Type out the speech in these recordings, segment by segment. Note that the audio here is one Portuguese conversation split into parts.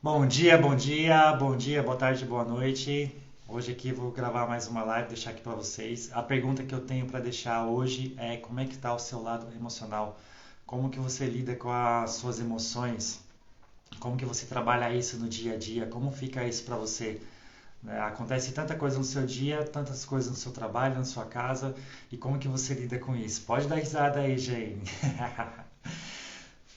Bom dia, boa tarde, boa noite. Hoje aqui vou gravar mais uma live, deixar aqui para vocês. A pergunta que eu tenho para deixar hoje é como é que está o seu lado emocional? Como que você lida com as suas emoções? Como que você trabalha isso no dia a dia? Como fica isso para você? Né? Acontece tanta coisa no seu dia, tantas coisas no seu trabalho, na sua casa, e como que você lida com isso? Pode dar risada aí, Jane.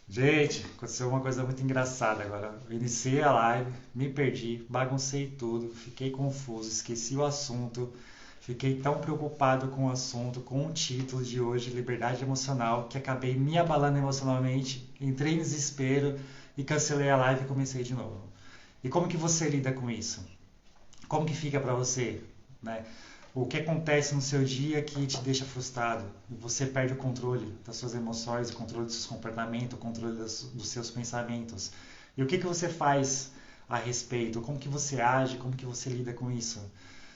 Gente, aconteceu uma coisa muito engraçada agora. Eu iniciei a live, me perdi, baguncei tudo, fiquei confuso, esqueci o assunto, fiquei tão preocupado com o assunto, com o título de hoje, Liberdade Emocional, que acabei me abalando emocionalmente, entrei em desespero e cancelei a live e comecei de novo. E como que você lida com isso? Como que fica pra você, né? O que acontece no seu dia que te deixa frustrado? Você perde o controle das suas emoções, o controle dos seus comportamentos, o controle dos seus pensamentos. E o que que você faz a respeito? Como que você age? Como que você lida com isso?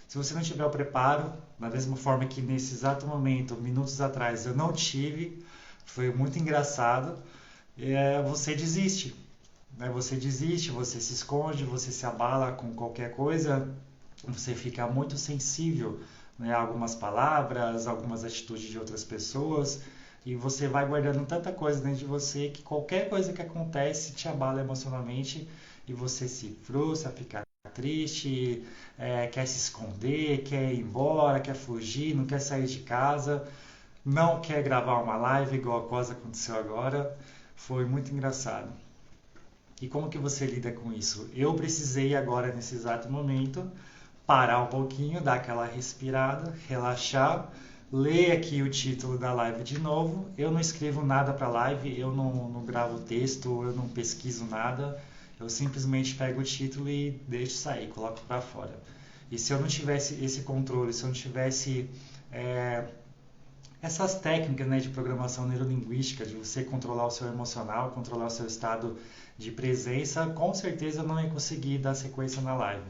Se você não tiver o preparo, da mesma forma que nesse exato momento, minutos atrás, eu não tive, foi muito engraçado, você desiste, né? Você desiste, você se esconde, você se abala com qualquer coisa, você fica muito sensível, né, a algumas palavras, algumas atitudes de outras pessoas, e você vai guardando tanta coisa dentro de você que qualquer coisa que acontece te abala emocionalmente e você se frustra, fica triste, quer se esconder, quer ir embora, quer fugir, não quer sair de casa, não quer gravar uma live igual a coisa aconteceu agora. Foi muito engraçado. E como que você lida com isso? Eu precisei agora, nesse exato momento, parar um pouquinho, dar aquela respirada, relaxar, ler aqui o título da live de novo. Eu não escrevo nada para a live, eu não gravo texto, eu não pesquiso nada. Eu simplesmente pego o título e deixo sair, coloco para fora. E se eu não tivesse esse controle, se eu não tivesse é, essas técnicas, né, de programação neurolinguística, de você controlar o seu emocional, controlar o seu estado de presença, com certeza eu não ia conseguir dar sequência na live.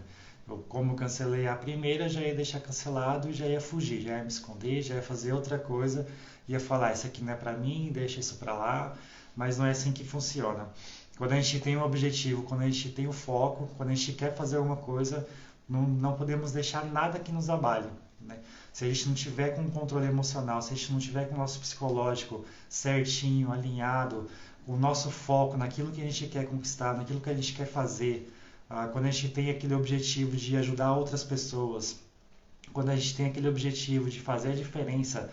Como eu cancelei a primeira, já ia deixar cancelado e já ia fugir, já ia me esconder, já ia fazer outra coisa, ia falar, isso aqui não é para mim, deixa isso para lá, mas não é assim que funciona. Quando a gente tem um objetivo, quando a gente tem o foco, quando a gente quer fazer alguma coisa, não podemos deixar nada que nos abale, né? Se a gente não tiver com o controle emocional, se a gente não tiver com o nosso psicológico certinho, alinhado, o nosso foco naquilo que a gente quer conquistar, naquilo que a gente quer fazer, quando a gente tem aquele objetivo de ajudar outras pessoas, quando a gente tem aquele objetivo de fazer a diferença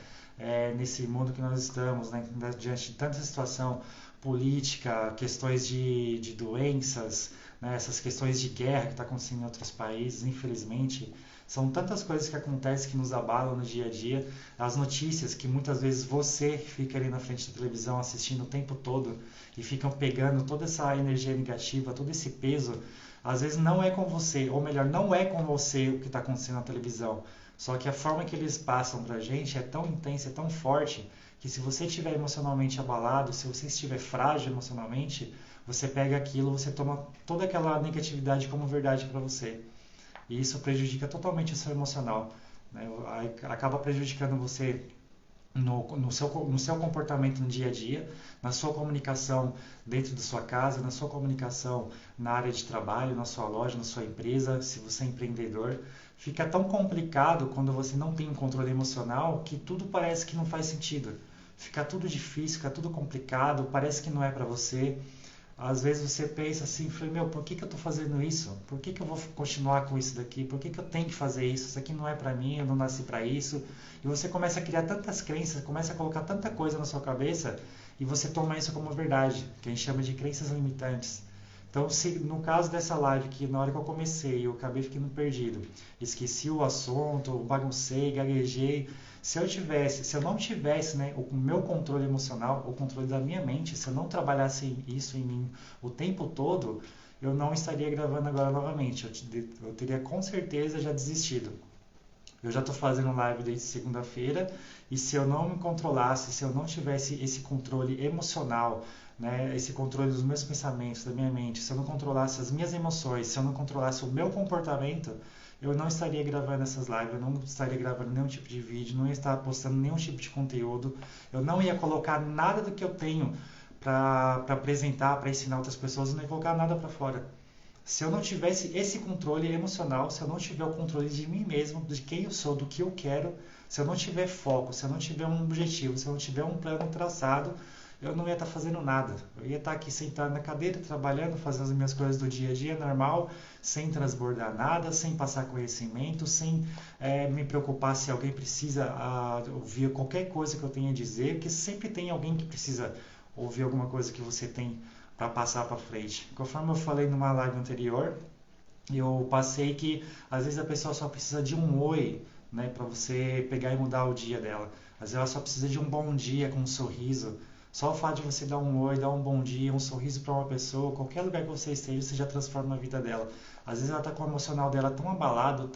nesse mundo que nós estamos, né, diante de tanta situação política, questões de doenças, né, essas questões de guerra que está acontecendo em outros países, infelizmente, são tantas coisas que acontecem que nos abalam no dia a dia, as notícias que muitas vezes você fica ali na frente da televisão assistindo o tempo todo e ficam pegando toda essa energia negativa, todo esse peso, às vezes não é com você, ou melhor, não é com você o que está acontecendo na televisão. Só que a forma que eles passam pra gente é tão intensa, é tão forte, que se você estiver emocionalmente abalado, se você estiver frágil emocionalmente, você pega aquilo, você toma toda aquela negatividade como verdade para você. E isso prejudica totalmente o seu emocional, né? Acaba prejudicando você no seu comportamento no dia a dia, na sua comunicação dentro da sua casa, na sua comunicação na área de trabalho, na sua loja, na sua empresa, se você é empreendedor. Fica tão complicado quando você não tem um controle emocional que tudo parece que não faz sentido. Fica tudo difícil, fica tudo complicado, parece que não é para você. Às vezes você pensa assim, meu, por que eu estou fazendo isso? Por que eu vou continuar com isso daqui? Por que eu tenho que fazer isso? Isso aqui não é para mim, eu não nasci para isso. E você começa a criar tantas crenças, começa a colocar tanta coisa na sua cabeça e você toma isso como verdade, que a gente chama de crenças limitantes. Então, se, no caso dessa live, que na hora que eu comecei eu acabei ficando perdido, esqueci o assunto, baguncei, gaguejei, se eu não tivesse, né, o meu controle emocional, o controle da minha mente, se eu não trabalhasse isso em mim o tempo todo, eu não estaria gravando agora novamente. Eu teria com certeza já desistido. Eu já estou fazendo live desde segunda-feira e se eu não me controlasse, se eu não tivesse esse controle emocional, né, esse controle dos meus pensamentos, da minha mente, se eu não controlasse as minhas emoções, se eu não controlasse o meu comportamento, eu não estaria gravando essas lives, eu não estaria gravando nenhum tipo de vídeo, não ia estar postando nenhum tipo de conteúdo, eu não ia colocar nada do que eu tenho para apresentar, para ensinar outras pessoas, eu não ia colocar nada para fora. Se eu não tivesse esse controle emocional, se eu não tiver o controle de mim mesmo, de quem eu sou, do que eu quero, se eu não tiver foco, se eu não tiver um objetivo, se eu não tiver um plano traçado, eu não ia estar fazendo nada. Eu ia estar aqui sentado na cadeira, trabalhando, fazendo as minhas coisas do dia a dia normal, sem transbordar nada, sem passar conhecimento, sem me preocupar se alguém precisa ouvir qualquer coisa que eu tenha a dizer, porque sempre tem alguém que precisa ouvir alguma coisa que você tem para passar para frente. Conforme eu falei numa live anterior, eu passei que às vezes a pessoa só precisa de um oi, né, para você pegar e mudar o dia dela. Às vezes ela só precisa de um bom dia com um sorriso. Só o fato de você dar um oi, dar um bom dia, um sorriso para uma pessoa, qualquer lugar que você esteja, você já transforma a vida dela. Às vezes ela está com o emocional dela tão abalado,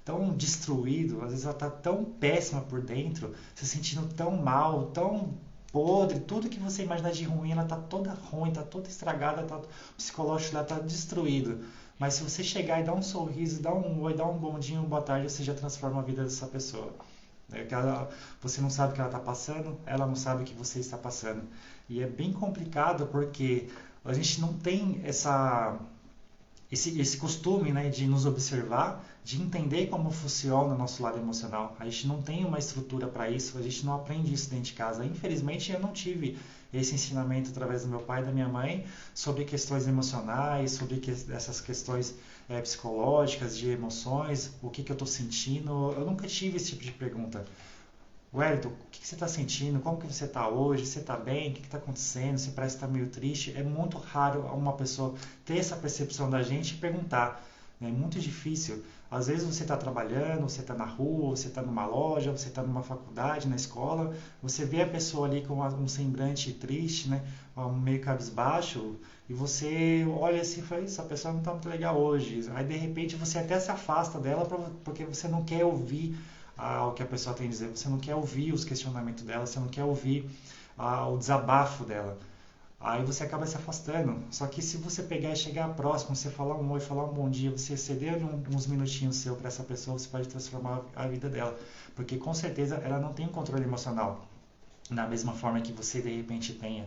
tão destruído, às vezes ela está tão péssima por dentro, se sentindo tão mal, tão podre, tudo que você imaginar de ruim, ela tá toda ruim, tá toda estragada, o psicológico dela tá destruído. Mas se você chegar e dar um sorriso, dar um oi, dar um bom dia, uma boa tarde, você já transforma a vida dessa pessoa. Você não sabe o que ela está passando, ela não sabe o que você está passando. E é bem complicado porque a gente não tem esse costume, né, de nos observar, de entender como funciona o nosso lado emocional. A gente não tem uma estrutura para isso, a gente não aprende isso dentro de casa. Infelizmente, eu não tive esse ensinamento através do meu pai e da minha mãe sobre questões emocionais, sobre essas questões psicológicas, de emoções, o que eu estou sentindo. Eu nunca tive esse tipo de pergunta. Wellington, o que você está sentindo? Como que você está hoje? Você está bem? O que está acontecendo? Você parece estar meio triste. É muito raro uma pessoa ter essa percepção da gente e perguntar. É muito difícil. Às vezes você está trabalhando, você está na rua, você está numa loja, você está numa faculdade, na escola, você vê a pessoa ali com um semblante triste, né, meio cabisbaixo, e você olha assim e fala, essa pessoa não está muito legal hoje. Aí de repente você até se afasta dela porque você não quer ouvir o que a pessoa tem a dizer, você não quer ouvir os questionamentos dela, você não quer ouvir o desabafo dela. Aí você acaba se afastando. Só que se você pegar e chegar próximo, você falar um oi, falar um bom dia, você ceder uns minutinhos seu para essa pessoa, você pode transformar a vida dela. Porque com certeza ela não tem um controle emocional da mesma forma que você de repente tenha.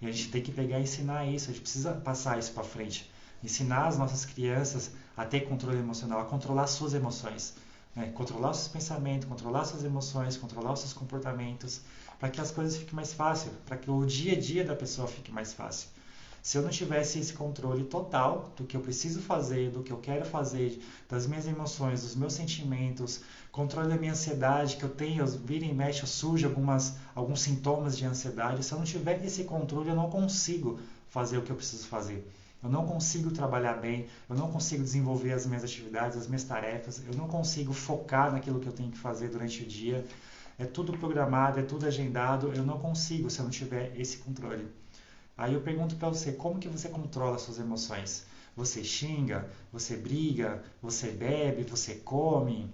E a gente tem que pegar e ensinar isso, a gente precisa passar isso para frente. Ensinar as nossas crianças a ter controle emocional, a controlar suas emoções. Né? Controlar os seus pensamentos, controlar suas emoções, controlar os seus comportamentos, para que as coisas fiquem mais fáceis, para que o dia a dia da pessoa fique mais fácil. Se eu não tivesse esse controle total do que eu preciso fazer, do que eu quero fazer, das minhas emoções, dos meus sentimentos, controle da minha ansiedade, que eu tenho, vira e mexe, surge alguns sintomas de ansiedade, se eu não tiver esse controle, eu não consigo fazer o que eu preciso fazer. Eu não consigo trabalhar bem, eu não consigo desenvolver as minhas atividades, as minhas tarefas, eu não consigo focar naquilo que eu tenho que fazer durante o dia. É tudo programado, é tudo agendado, eu não consigo se eu não tiver esse controle. Aí eu pergunto para você, como que você controla suas emoções? Você xinga, você briga, você bebe, você come?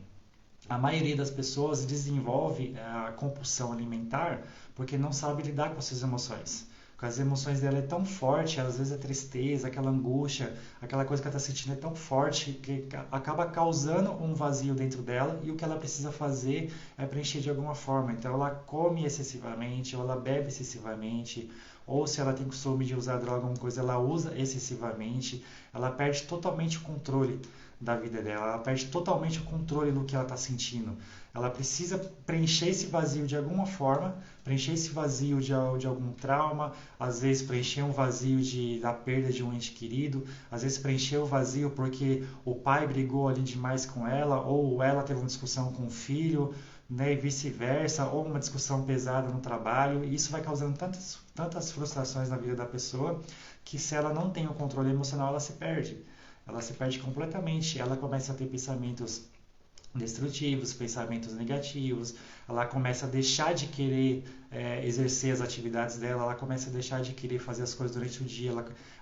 A maioria das pessoas desenvolve a compulsão alimentar porque não sabe lidar com as suas emoções. Porque as emoções dela é tão forte, às vezes a tristeza, aquela angústia, aquela coisa que ela está sentindo é tão forte que acaba causando um vazio dentro dela e o que ela precisa fazer é preencher de alguma forma. Então ela come excessivamente, ou ela bebe excessivamente, ou se ela tem costume de usar droga, alguma coisa, ela usa excessivamente, ela perde totalmente o controle da vida dela, ela perde totalmente o controle do que ela está sentindo. Ela precisa preencher esse vazio de alguma forma, preencher esse vazio de algum trauma, às vezes preencher um vazio da perda de um ente querido, às vezes preencher o vazio porque o pai brigou ali demais com ela, ou ela teve uma discussão com o filho, né, e vice-versa, ou uma discussão pesada no trabalho, e isso vai causando tantas frustrações na vida da pessoa, que se ela não tem o controle emocional, ela se perde. Ela se perde completamente, ela começa a ter pensamentos destrutivos, pensamentos negativos, ela começa a deixar de querer exercer as atividades dela, ela começa a deixar de querer fazer as coisas durante o dia,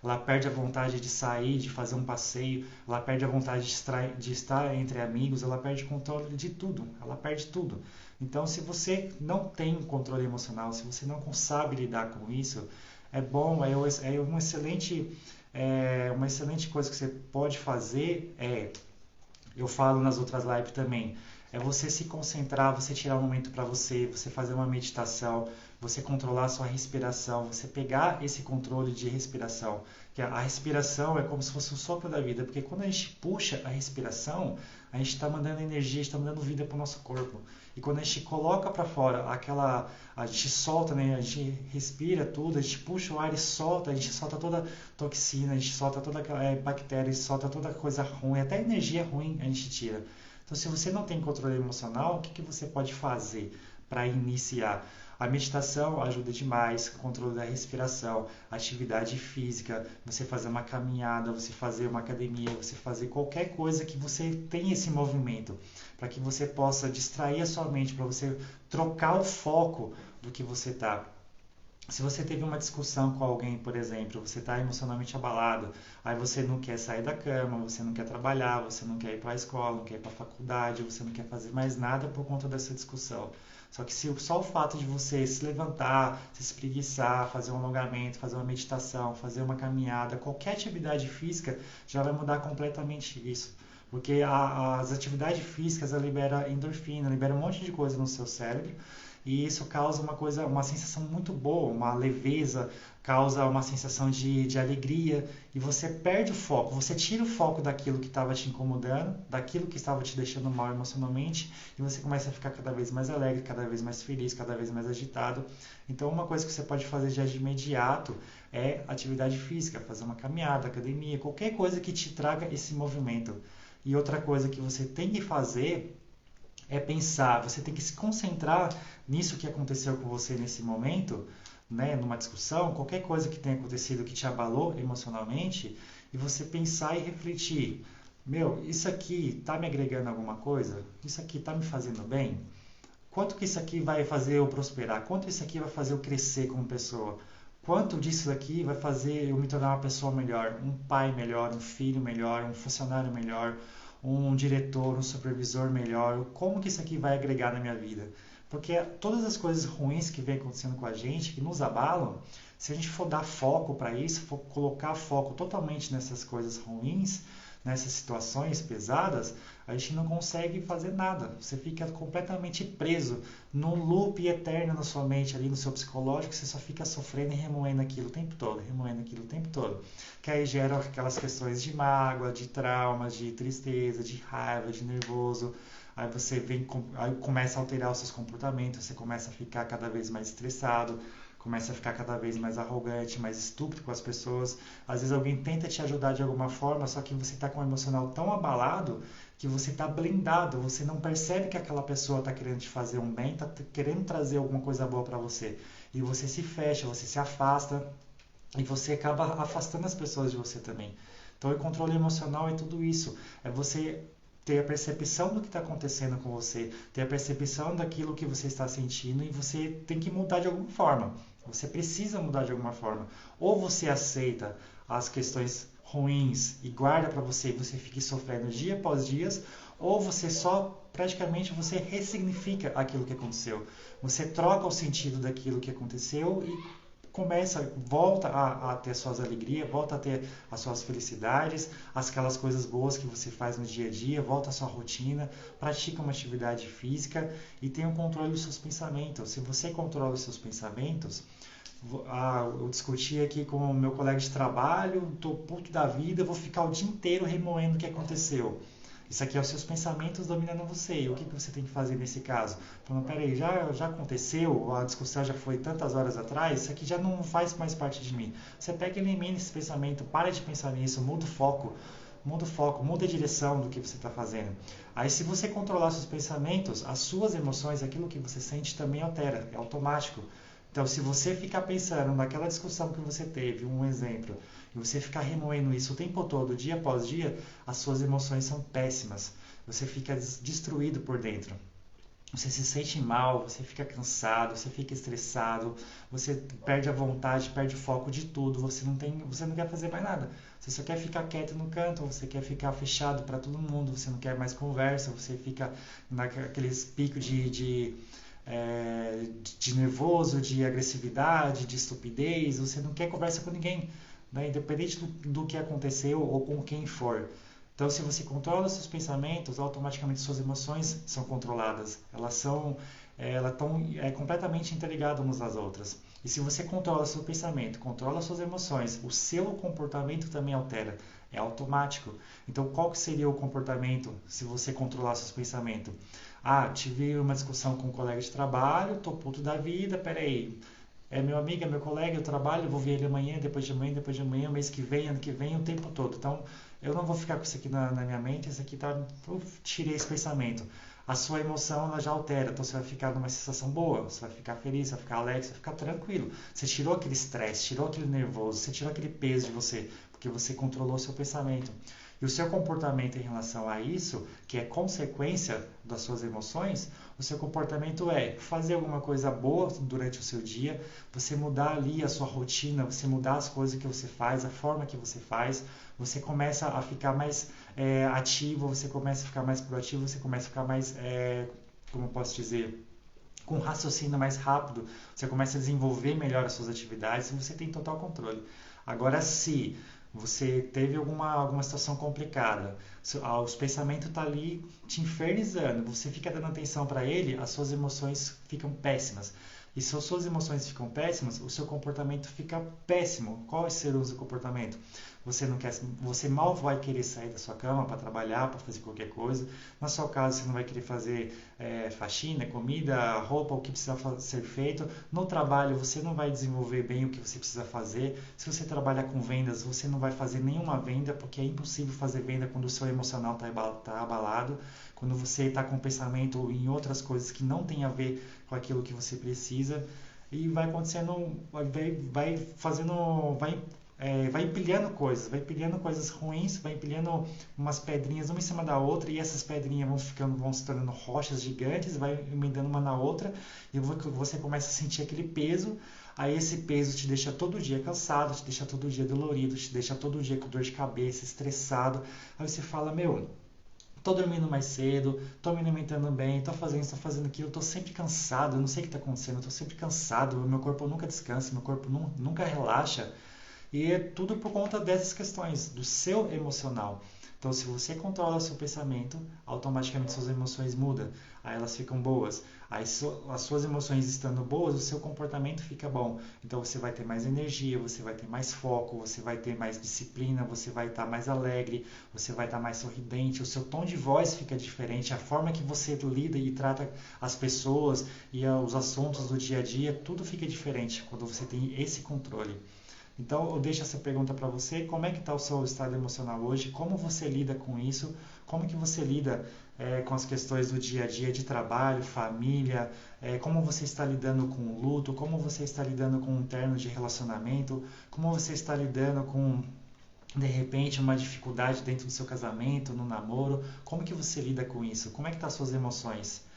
ela perde a vontade de sair, de fazer um passeio, ela perde a vontade de estar entre amigos, ela perde o controle de tudo, ela perde tudo. Então, se você não tem controle emocional, se você não sabe lidar com isso, é bom, é uma excelente coisa que você pode fazer eu falo nas outras lives também, é você se concentrar, você tirar um momento para você fazer uma meditação, você controlar a sua respiração, você pegar esse controle de respiração. Que a respiração é como se fosse o sopro da vida, porque quando a gente puxa a respiração, a gente está mandando energia, está mandando vida para o nosso corpo. E quando a gente coloca para fora a gente solta, né? A gente respira tudo, a gente puxa o ar e solta, a gente solta toda toxina, a gente solta toda bactéria, a gente solta toda coisa ruim, até energia ruim a gente tira. Então, se você não tem controle emocional, o que você pode fazer para iniciar? A meditação ajuda demais, controle da respiração, atividade física, você fazer uma caminhada, você fazer uma academia, você fazer qualquer coisa que você tenha esse movimento, para que você possa distrair a sua mente, para você trocar o foco do que você está. Se você teve uma discussão com alguém, por exemplo, você está emocionalmente abalado, aí você não quer sair da cama, você não quer trabalhar, você não quer ir para a escola, não quer ir para a faculdade, você não quer fazer mais nada por conta dessa discussão. Só que só o fato de você se levantar, se espreguiçar, fazer um alongamento, fazer uma meditação, fazer uma caminhada, qualquer atividade física já vai mudar completamente isso. Porque as atividades físicas liberam endorfina, libera um monte de coisa no seu cérebro e isso causa uma sensação muito boa, uma leveza, causa uma sensação de alegria e você perde o foco, você tira o foco daquilo que estava te incomodando, daquilo que estava te deixando mal emocionalmente e você começa a ficar cada vez mais alegre, cada vez mais feliz, cada vez mais agitado. Então uma coisa que você pode fazer já de imediato é atividade física, fazer uma caminhada, academia, qualquer coisa que te traga esse movimento. E outra coisa que você tem que fazer é pensar, você tem que se concentrar nisso que aconteceu com você nesse momento, né, numa discussão, qualquer coisa que tenha acontecido que te abalou emocionalmente, e você pensar e refletir, meu, isso aqui está me agregando alguma coisa? Isso aqui está me fazendo bem? Quanto que isso aqui vai fazer eu prosperar? Quanto isso aqui vai fazer eu crescer como pessoa? Quanto disso aqui vai fazer eu me tornar uma pessoa melhor, um pai melhor, um filho melhor, um funcionário melhor, um diretor, um supervisor melhor? Como que isso aqui vai agregar na minha vida? Porque todas as coisas ruins que vem acontecendo com a gente, que nos abalam, se a gente for dar foco para isso, for colocar foco totalmente nessas coisas ruins, nessas situações pesadas, a gente não consegue fazer nada. Você fica completamente preso num loop eterno na sua mente, ali no seu psicológico, você só fica sofrendo e remoendo aquilo o tempo todo, remoendo aquilo o tempo todo. Que aí gera aquelas questões de mágoa, de trauma, de tristeza, de raiva, de nervoso. Aí você aí começa a alterar os seus comportamentos, você começa a ficar cada vez mais estressado, começa a ficar cada vez mais arrogante, mais estúpido com as pessoas. Às vezes alguém tenta te ajudar de alguma forma, só que você está com o emocional tão abalado que você está blindado, você não percebe que aquela pessoa está querendo te fazer um bem, está querendo trazer alguma coisa boa para você. E você se fecha, você se afasta e você acaba afastando as pessoas de você também. Então, o controle emocional é tudo isso. É você ter a percepção do que está acontecendo com você, ter a percepção daquilo que você está sentindo e você tem que mudar de alguma forma. Você precisa mudar de alguma forma. Ou você aceita as questões ruins e guarda para você e você fica sofrendo dia após dia, ou você só praticamente você ressignifica aquilo que aconteceu. Você troca o sentido daquilo que aconteceu e volta a ter suas alegrias, volta a ter as suas felicidades, aquelas coisas boas que você faz no dia a dia, volta à sua rotina, pratica uma atividade física e tenha o controle dos seus pensamentos. Se você controla os seus pensamentos, eu discuti aqui com o meu colega de trabalho, estou puto da vida, vou ficar o dia inteiro remoendo o que aconteceu. Isso aqui é os seus pensamentos dominando você. E o que você tem que fazer nesse caso? Falando, peraí, já aconteceu, a discussão já foi tantas horas atrás, isso aqui já não faz mais parte de mim. Você pega e elimina esse pensamento, para de pensar nisso, muda o foco, muda a direção do que você está fazendo. Aí se você controlar seus pensamentos, as suas emoções, aquilo que você sente também altera, é automático. Então, se você ficar pensando naquela discussão que você teve, um exemplo, e você ficar remoendo isso o tempo todo, dia após dia, as suas emoções são péssimas. Você fica destruído por dentro. Você se sente mal, você fica cansado, você fica estressado, você perde a vontade, perde o foco de tudo, você não quer fazer mais nada. Você só quer ficar quieto no canto, você quer ficar fechado para todo mundo, você não quer mais conversa, você fica naqueles picos de nervoso, de agressividade, de estupidez, você não quer conversa com ninguém, né? Independente do que aconteceu ou com quem for. Então, se você controla seus pensamentos, automaticamente suas emoções são controladas. Elas são elas estão completamente interligadas umas às outras. E se você controla seu pensamento, controla suas emoções, o seu comportamento também altera. É automático. Então, qual que seria o comportamento se você controlar seus pensamentos? Ah, tive uma discussão com um colega de trabalho, tô puto da vida, peraí. É meu amigo, é meu colega, eu trabalho, eu vou ver ele amanhã, depois de amanhã, mês que vem, ano que vem, o tempo todo. Então, eu não vou ficar com isso aqui na minha mente, isso aqui tá. Tirei esse pensamento. A sua emoção ela já altera, então você vai ficar numa sensação boa, você vai ficar feliz, você vai ficar alegre, você vai ficar tranquilo. Você tirou aquele estresse, tirou aquele nervoso, você tirou aquele peso de você, porque você controlou o seu pensamento. E o seu comportamento em relação a isso, que é consequência das suas emoções, o seu comportamento é fazer alguma coisa boa durante o seu dia, você mudar ali a sua rotina, você mudar as coisas que você faz, a forma que você faz, você começa a ficar mais ativo, você começa a ficar mais proativo, você começa a ficar mais, como eu posso dizer, com um raciocínio mais rápido, você começa a desenvolver melhor as suas atividades e você tem total controle. Agora, se você teve alguma situação complicada, os pensamentos estão ali te infernizando, você fica dando atenção para ele, as suas emoções ficam péssimas. E se as suas emoções ficam péssimas, o seu comportamento fica péssimo. Qual será o seu comportamento? Você mal vai querer sair da sua cama para trabalhar, para fazer qualquer coisa. Na sua casa, você não vai querer fazer faxina, comida, roupa, o que precisa ser feito. No trabalho, você não vai desenvolver bem o que você precisa fazer. Se você trabalha com vendas, você não vai fazer nenhuma venda, porque é impossível fazer venda quando o seu emocional está abalado, quando você está com o pensamento em outras coisas que não tem a ver com aquilo que você precisa. E vai acontecendo, vai empilhando coisas ruins, vai empilhando umas pedrinhas uma em cima da outra, e essas pedrinhas vão se tornando rochas gigantes, vai emendando uma na outra, e você começa a sentir aquele peso. Aí esse peso te deixa todo dia cansado, te deixa todo dia dolorido, te deixa todo dia com dor de cabeça, estressado. Aí você fala, meu, tô dormindo mais cedo, tô me alimentando bem, tô fazendo isso, tô fazendo aquilo, tô sempre cansado, eu não sei o que tá acontecendo, eu tô sempre cansado, meu corpo nunca descansa, meu corpo nunca relaxa. E é tudo por conta dessas questões, do seu emocional. Então, se você controla o seu pensamento, automaticamente suas emoções mudam. Aí elas ficam boas. Aí as suas emoções estando boas, o seu comportamento fica bom. Então, você vai ter mais energia, você vai ter mais foco, você vai ter mais disciplina, você vai estar mais alegre, você vai estar mais sorridente, o seu tom de voz fica diferente, a forma que você lida e trata as pessoas e os assuntos do dia a dia, tudo fica diferente quando você tem esse controle. Então, eu deixo essa pergunta para você, como é que está o seu estado emocional hoje, como você lida com isso, como que você lida com as questões do dia a dia de trabalho, família, como você está lidando com o luto, como você está lidando com um término de relacionamento, como você está lidando com, de repente, uma dificuldade dentro do seu casamento, no namoro, como que você lida com isso, como é que estão as suas emoções?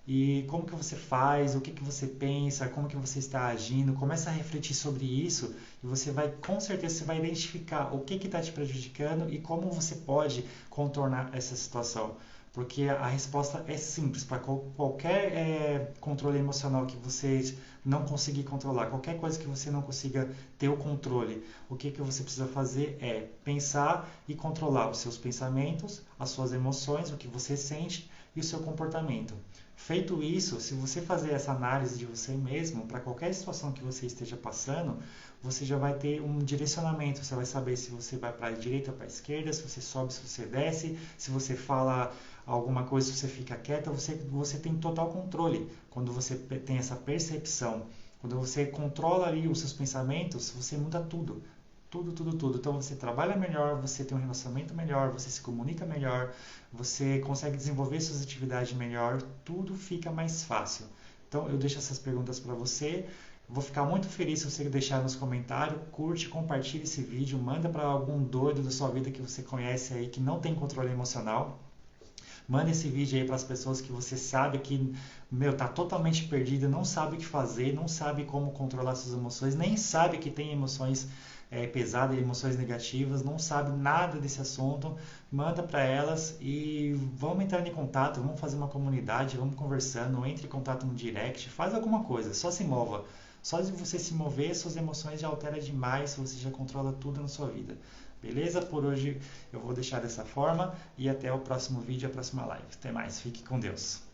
E como que você faz, o que que você pensa, como que você está agindo, começa a refletir sobre isso e você vai, com certeza, você vai identificar o que está te prejudicando e como você pode contornar essa situação. Porque a resposta é simples, para qualquer controle emocional que você não conseguir controlar, qualquer coisa que você não consiga ter o controle, o que que você precisa fazer é pensar e controlar os seus pensamentos, as suas emoções, o que você sente e o seu comportamento. Feito isso, se você fazer essa análise de você mesmo, para qualquer situação que você esteja passando, você já vai ter um direcionamento. Você vai saber se você vai para a direita ou para a esquerda, se você sobe, se você desce, se você fala alguma coisa, se você fica quieta, você tem total controle. Quando você tem essa percepção, quando você controla ali os seus pensamentos, você muda tudo. Tudo, tudo, tudo. Então você trabalha melhor, você tem um relacionamento melhor, você se comunica melhor, você consegue desenvolver suas atividades melhor, tudo fica mais fácil. Então eu deixo essas perguntas para você. Vou ficar muito feliz se você deixar nos comentários, curte, compartilhe esse vídeo, manda para algum doido da sua vida que você conhece aí que não tem controle emocional. Manda esse vídeo aí para as pessoas que você sabe que, meu, tá totalmente perdida, não sabe o que fazer, não sabe como controlar suas emoções, nem sabe que tem emoções pesadas, emoções negativas, não sabe nada desse assunto. Manda para elas e vamos entrar em contato, vamos fazer uma comunidade, vamos conversando, entre em contato no direct, faz alguma coisa, só se mova. Só de você se mover, suas emoções já alteram demais, você já controla tudo na sua vida. Beleza? Por hoje eu vou deixar dessa forma e até o próximo vídeo, a próxima live. Até mais, fique com Deus.